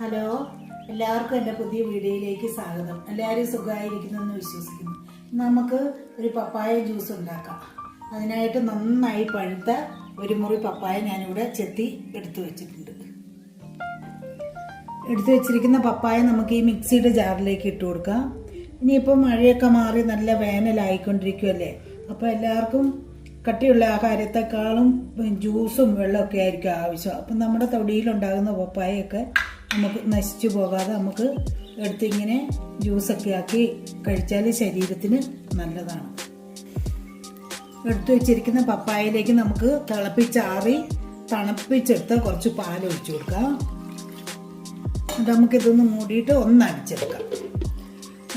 Hello, എല്ലാവർക്കും എൻ്റെ പുതിയ വീഡിയോയിലേക്ക് സ്വാഗതം. എല്ലാവരും സുഖമായിരിക്കുന്നെന്ന് വിശ്വസിക്കുന്നു. നമുക്ക് ഒരു പപ്പായ ജ്യൂസ് ഉണ്ടാക്കാം. അതിനായിട്ട് നന്നായി പഴുത്ത ഒരു മുറി പപ്പായ ഞാനിവിടെ ചെത്തി എടുത്തു വെച്ചിട്ടുണ്ട്. എടുത്തു വെച്ചിരിക്കുന്ന പപ്പായ നമുക്ക് ഈ മിക്സിയുടെ ജാറിലേക്ക് ഇട്ട് കൊടുക്കാം. ഇനിയിപ്പോൾ മഴയൊക്കെ മാറി നല്ല വേനലായിക്കൊണ്ടിരിക്കുമല്ലേ, അപ്പോൾ എല്ലാവർക്കും കട്ടിയുള്ള ആഹാരത്തെക്കാളും ജ്യൂസും വെള്ളമൊക്കെ ആയിരിക്കും ആവശ്യം. അപ്പം നമ്മുടെ തൊടിയിലുണ്ടാകുന്ന പപ്പായൊക്കെ നമുക്ക് നശിച്ചു പോകാതെ നമുക്ക് എടുത്തിങ്ങനെ ജ്യൂസൊക്കെ ആക്കി കഴിച്ചാൽ ശരീരത്തിന് നല്ലതാണ്. എടുത്തു വെച്ചിരിക്കുന്ന പപ്പായയിലേക്ക് നമുക്ക് തിളപ്പിച്ചാറി തണുപ്പിച്ചെടുത്ത് കുറച്ച് പാൽ ഒഴിച്ചു കൊടുക്കാം. നമുക്കിതൊന്ന് മൂടിയിട്ട് ഒന്ന് അടിച്ചെടുക്കാം.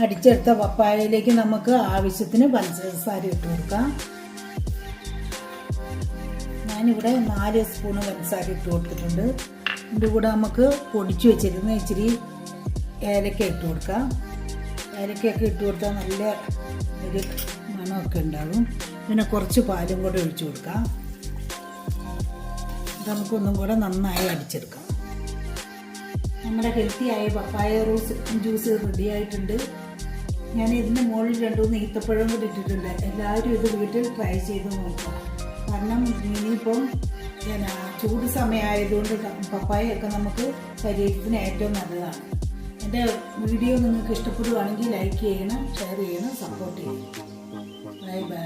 അടിച്ചെടുത്ത പപ്പായയിലേക്ക് നമുക്ക് ആവശ്യത്തിന് പഞ്ചസാര ഇട്ട് കൊടുക്കാം. ഞാനിവിടെ 4 സ്പൂണ് പഞ്ചസാര ഇട്ട് കൊടുത്തിട്ടുണ്ട്. ഇതിൻ്റെ കൂടെ നമുക്ക് പൊടിച്ചു വെച്ചിരുന്ന ഇച്ചിരി ഏലക്ക ഇട്ട് കൊടുക്കാം. ഏലക്കയൊക്കെ ഇട്ട് കൊടുത്താൽ നല്ല ഒരു മണമൊക്കെ ഉണ്ടാകും. പിന്നെ കുറച്ച് പാലും കൂടെ ഒഴിച്ചു കൊടുക്കാം. നമുക്കൊന്നും കൂടെ നന്നായി അടിച്ചെടുക്കാം. നമ്മുടെ ഹെൽത്തിയായ പപ്പായ ജ്യൂസ് റെഡി ആയിട്ടുണ്ട്. ഞാൻ ഇതിൻ്റെ മുകളിൽ 2-3 ഈത്തപ്പഴം കൂടി ഇട്ടിട്ടുണ്ട്. എല്ലാവരും ഇത് വീട്ടിൽ ട്രൈ ചെയ്ത് നോക്കാം. കാരണം ഇനിയിപ്പം ചൂട് സമയമായതുകൊണ്ട് പപ്പായൊക്കെ നമുക്ക് ശരീരത്തിന് ഏറ്റവും നല്ലതാണ്. എൻ്റെ വീഡിയോ നിങ്ങൾക്ക് ഇഷ്ടപ്പെടുകയാണെങ്കിൽ ലൈക്ക് ചെയ്യണം, ഷെയർ ചെയ്യണം, സപ്പോർട്ട് ചെയ്യണം. Bye bye.